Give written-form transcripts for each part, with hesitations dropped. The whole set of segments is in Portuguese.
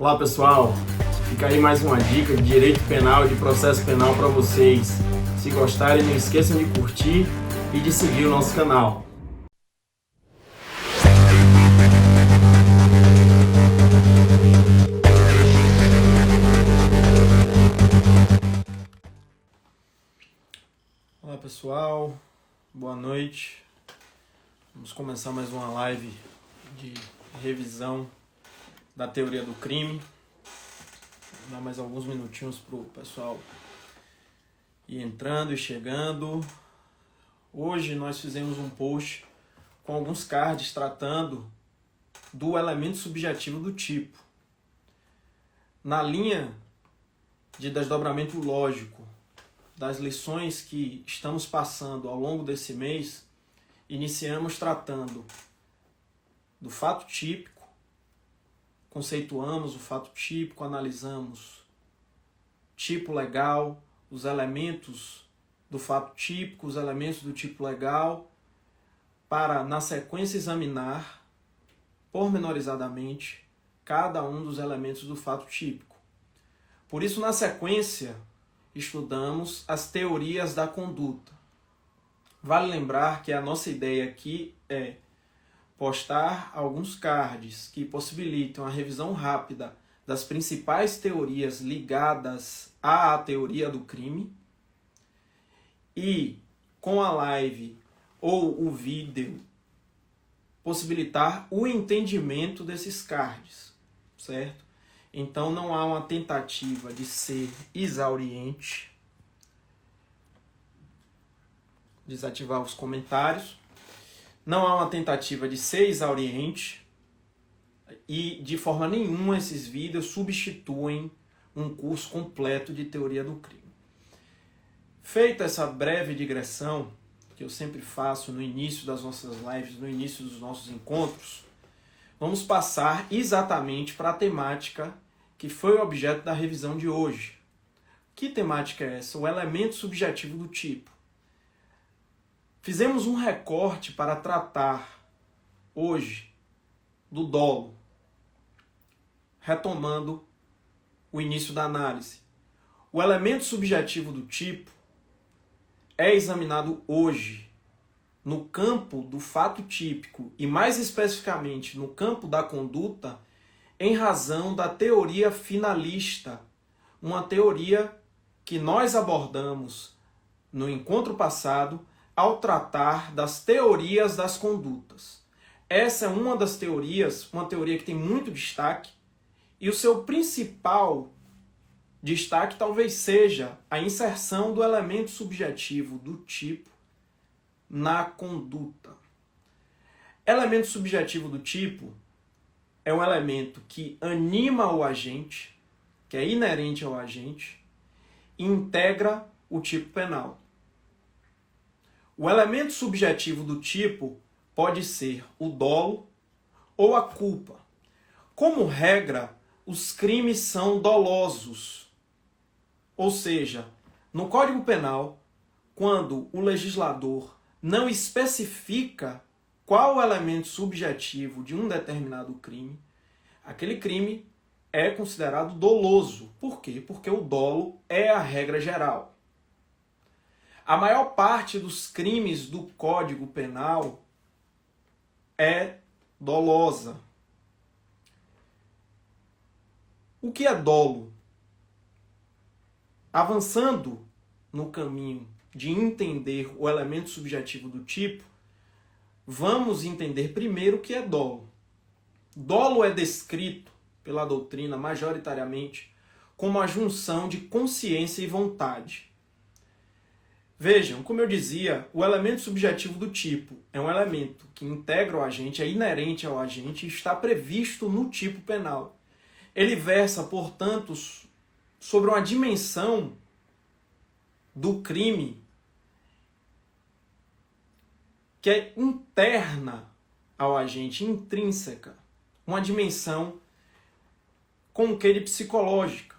Olá pessoal, fica aí mais uma dica de direito penal e de processo penal para vocês. Se gostarem, não esqueçam de curtir e de seguir o nosso canal. Olá pessoal, boa noite. Vamos começar mais uma live de revisão da teoria do crime. Vou dar mais alguns minutinhos para o pessoal ir entrando e chegando. Hoje nós fizemos um post com alguns cards tratando do elemento subjetivo do tipo. Na linha de desdobramento lógico das lições que estamos passando ao longo desse mês, iniciamos tratando do fato típico, conceituamos o fato típico, analisamos tipo legal, os elementos do fato típico, os elementos do tipo legal, para, na sequência, examinar pormenorizadamente cada um dos elementos do fato típico. Por isso, na sequência, estudamos as teorias da conduta. Vale lembrar que a nossa ideia aqui é postar alguns cards que possibilitam a revisão rápida das principais teorias ligadas à teoria do crime e, com a live ou o vídeo, possibilitar o entendimento desses cards, certo? Então não há uma tentativa de ser exauriente. Desativar os comentários. Não há uma tentativa de ser exauriente e de forma nenhuma esses vídeos substituem um curso completo de teoria do crime. Feita essa breve digressão, que eu sempre faço no início das nossas lives, no início dos nossos encontros, vamos passar exatamente para a temática que foi o objeto da revisão de hoje. Que temática é essa? O elemento subjetivo do tipo. Fizemos um recorte para tratar hoje do dolo, retomando o início da análise. O elemento subjetivo do tipo é examinado hoje no campo do fato típico e, mais especificamente, no campo da conduta, em razão da teoria finalista, uma teoria que nós abordamos no encontro passado ao tratar das teorias das condutas. Essa é uma das teorias, uma teoria que tem muito destaque, e o seu principal destaque talvez seja a inserção do elemento subjetivo do tipo na conduta. Elemento subjetivo do tipo é um elemento que anima o agente, que é inerente ao agente, e integra o tipo penal. O elemento subjetivo do tipo pode ser o dolo ou a culpa. Como regra, os crimes são dolosos. Ou seja, no Código Penal, quando o legislador não especifica qual o elemento subjetivo de um determinado crime, aquele crime é considerado doloso. Por quê? Porque o dolo é a regra geral. A maior parte dos crimes do Código Penal é dolosa. O que é dolo? Avançando no caminho de entender o elemento subjetivo do tipo, vamos entender primeiro o que é dolo. Dolo é descrito pela doutrina majoritariamente como a junção de consciência e vontade. Vejam, como eu dizia, o elemento subjetivo do tipo é um elemento que integra o agente, é inerente ao agente e está previsto no tipo penal. Ele versa, portanto, sobre uma dimensão do crime que é interna ao agente, intrínseca, uma dimensão com um quê de psicológica.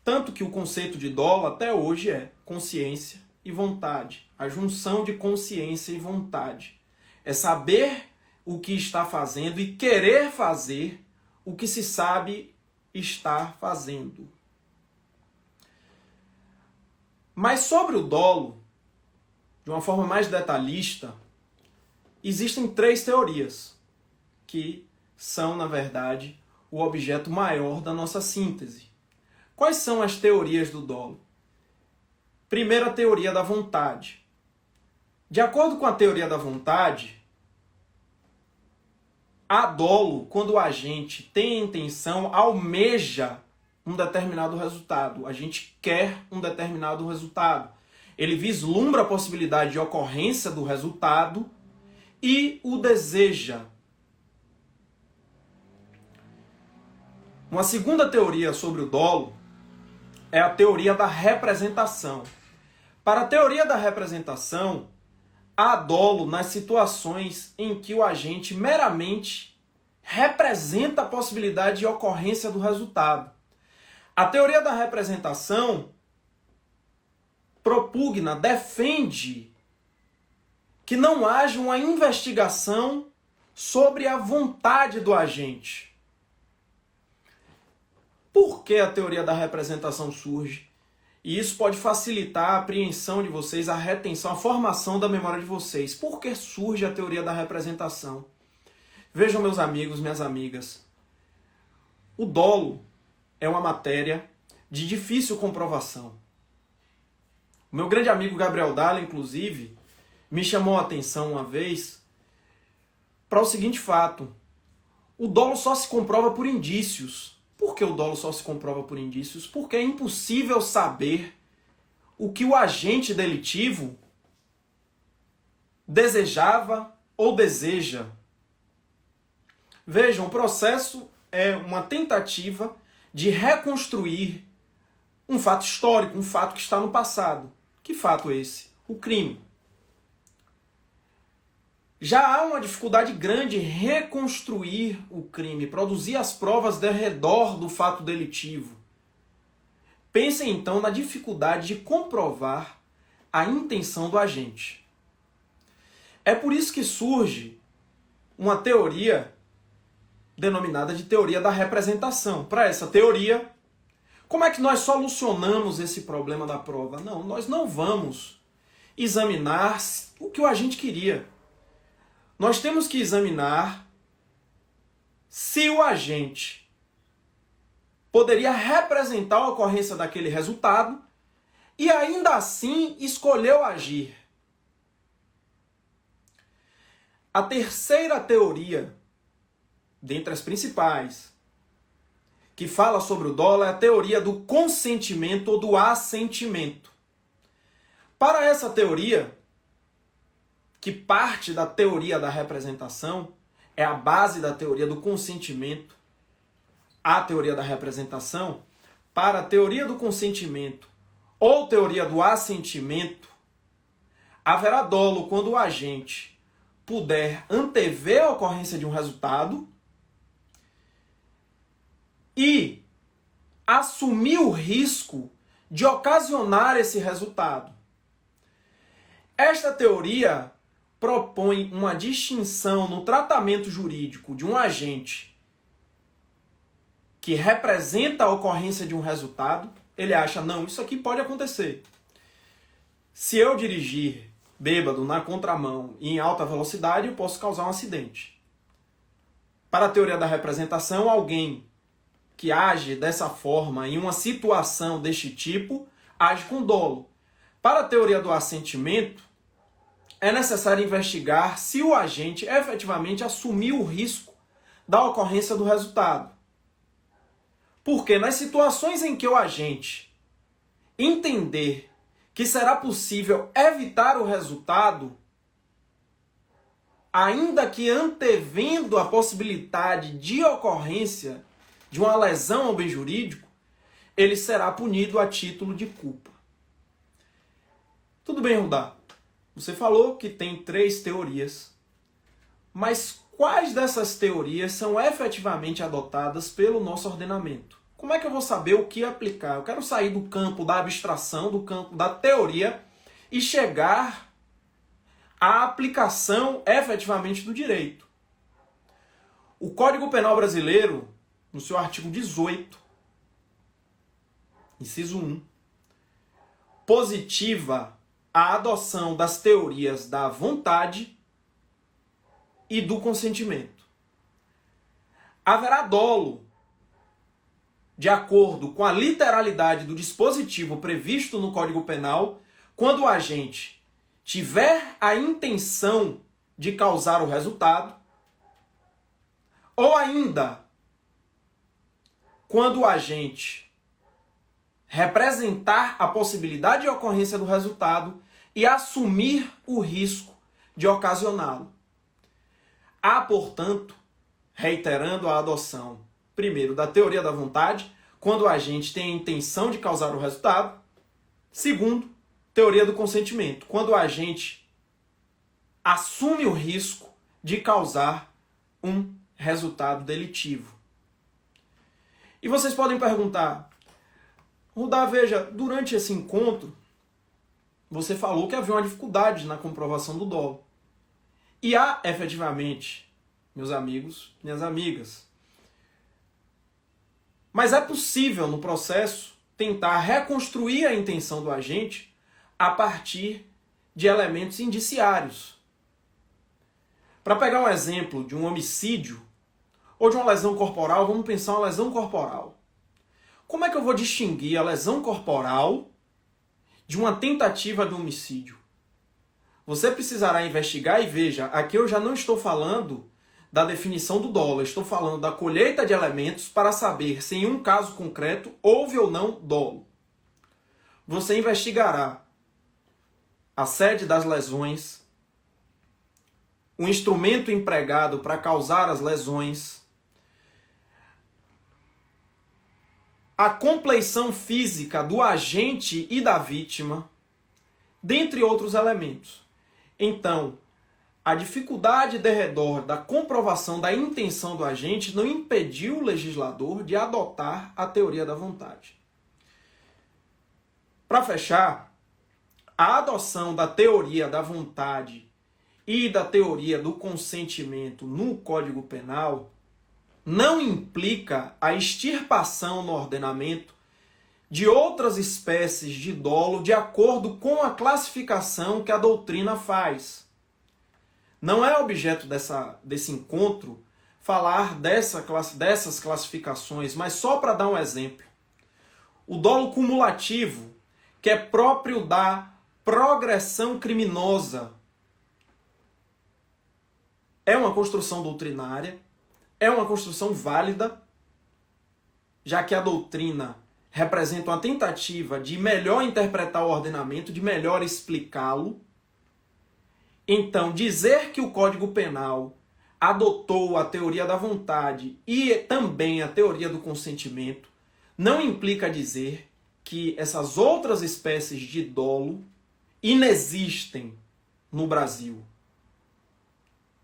Tanto que o conceito de dolo até hoje é consciência e vontade, a junção de consciência e vontade. É saber o que está fazendo e querer fazer o que se sabe estar fazendo. Mas sobre o dolo, de uma forma mais detalhista, existem 3 teorias que são, na verdade, o objeto maior da nossa síntese. Quais são as teorias do dolo? Primeira teoria da vontade. De acordo com a teoria da vontade, há dolo quando o agente tem a intenção, almeja um determinado resultado. A gente quer um determinado resultado. Ele vislumbra a possibilidade de ocorrência do resultado e o deseja. Uma segunda teoria sobre o dolo é a teoria da representação. Para a teoria da representação, há dolo nas situações em que o agente meramente representa a possibilidade de ocorrência do resultado. A teoria da representação propugna, defende que não haja uma investigação sobre a vontade do agente. Por que a teoria da representação surge? E isso pode facilitar a apreensão de vocês, a retenção, a formação da memória de vocês. Por que surge a teoria da representação? Vejam, meus amigos, minhas amigas, o dolo é uma matéria de difícil comprovação. O meu grande amigo Gabriel Dalla, inclusive, me chamou a atenção uma vez para o seguinte fato: o dolo só se comprova por indícios. Por que o dolo só se comprova por indícios? Porque é impossível saber o que o agente delitivo desejava ou deseja. Vejam, o processo é uma tentativa de reconstruir um fato histórico, um fato que está no passado. Que fato é esse? O crime. Já há uma dificuldade grande em reconstruir o crime, produzir as provas ao redor do fato delitivo. Pensem então na dificuldade de comprovar a intenção do agente. É por isso que surge uma teoria denominada de teoria da representação. Para essa teoria, como é que nós solucionamos esse problema da prova? Não, nós não vamos examinar o que o agente queria. Nós temos que examinar se o agente poderia representar a ocorrência daquele resultado e ainda assim escolheu agir. A terceira teoria, dentre as principais, que fala sobre o dolo é a teoria do consentimento ou do assentimento. Para essa teoria, que parte da teoria da representação, é a base da teoria do consentimento, a teoria da representação, para a teoria do consentimento ou teoria do assentimento, haverá dolo quando o agente puder antever a ocorrência de um resultado e assumir o risco de ocasionar esse resultado. Esta teoria propõe uma distinção no tratamento jurídico de um agente que representa a ocorrência de um resultado. Ele acha, não, isso aqui pode acontecer. Se eu dirigir bêbado na contramão e em alta velocidade, eu posso causar um acidente. Para a teoria da representação, alguém que age dessa forma em uma situação deste tipo, age com dolo. Para a teoria do assentimento, é necessário investigar se o agente efetivamente assumiu o risco da ocorrência do resultado. Porque nas situações em que o agente entender que será possível evitar o resultado, ainda que antevendo a possibilidade de ocorrência de uma lesão ao bem jurídico, ele será punido a título de culpa. Tudo bem, Rudá? Você falou que tem 3 teorias, mas quais dessas teorias são efetivamente adotadas pelo nosso ordenamento? Como é que eu vou saber o que aplicar? Eu quero sair do campo da abstração, do campo da teoria e chegar à aplicação efetivamente do direito. O Código Penal brasileiro, no seu artigo 18, Inciso 1. Positiva a adoção das teorias da vontade e do consentimento. Haverá dolo, de acordo com a literalidade do dispositivo previsto no Código Penal, quando o agente tiver a intenção de causar o resultado, ou ainda quando o agente representar a possibilidade de ocorrência do resultado e assumir o risco de ocasioná-lo. Há, portanto, reiterando a adoção, primeiro, da teoria da vontade, quando o agente tem a intenção de causar o resultado. Segundo, teoria do consentimento, quando o agente assume o risco de causar um resultado delitivo. E vocês podem perguntar, Rudá, veja, durante esse encontro, você falou que havia uma dificuldade na comprovação do dolo. E há, efetivamente, meus amigos, minhas amigas. Mas é possível, no processo, tentar reconstruir a intenção do agente a partir de elementos indiciários. Para pegar um exemplo de um homicídio ou de uma lesão corporal, vamos pensar uma lesão corporal. Como é que eu vou distinguir a lesão corporal de uma tentativa de homicídio? Você precisará investigar e veja, aqui eu já não estou falando da definição do dolo, eu estou falando da colheita de elementos para saber se em um caso concreto houve ou não dolo. Você investigará a sede das lesões, o instrumento empregado para causar as lesões, a compleição física do agente e da vítima, dentre outros elementos. Então, a dificuldade de redor da comprovação da intenção do agente não impediu o legislador de adotar a teoria da vontade. Para fechar, a adoção da teoria da vontade e da teoria do consentimento no Código Penal não implica a extirpação no ordenamento de outras espécies de dolo de acordo com a classificação que a doutrina faz. Não é objeto desse encontro falar dessas classificações, mas só para dar um exemplo. O dolo cumulativo, que é próprio da progressão criminosa, é uma construção doutrinária, é uma construção válida, já que a doutrina representa uma tentativa de melhor interpretar o ordenamento, de melhor explicá-lo. Então, dizer que o Código Penal adotou a teoria da vontade e também a teoria do consentimento não implica dizer que essas outras espécies de dolo inexistem no Brasil.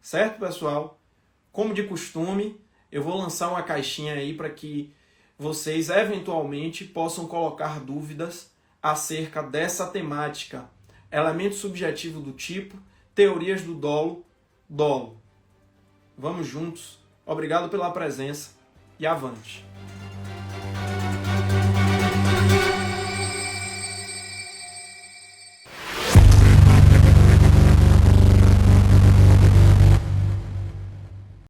Certo, pessoal? Como de costume, eu vou lançar uma caixinha aí para que vocês eventualmente possam colocar dúvidas acerca dessa temática. Elemento subjetivo do tipo, teorias do dolo. Vamos juntos. Obrigado pela presença e avante.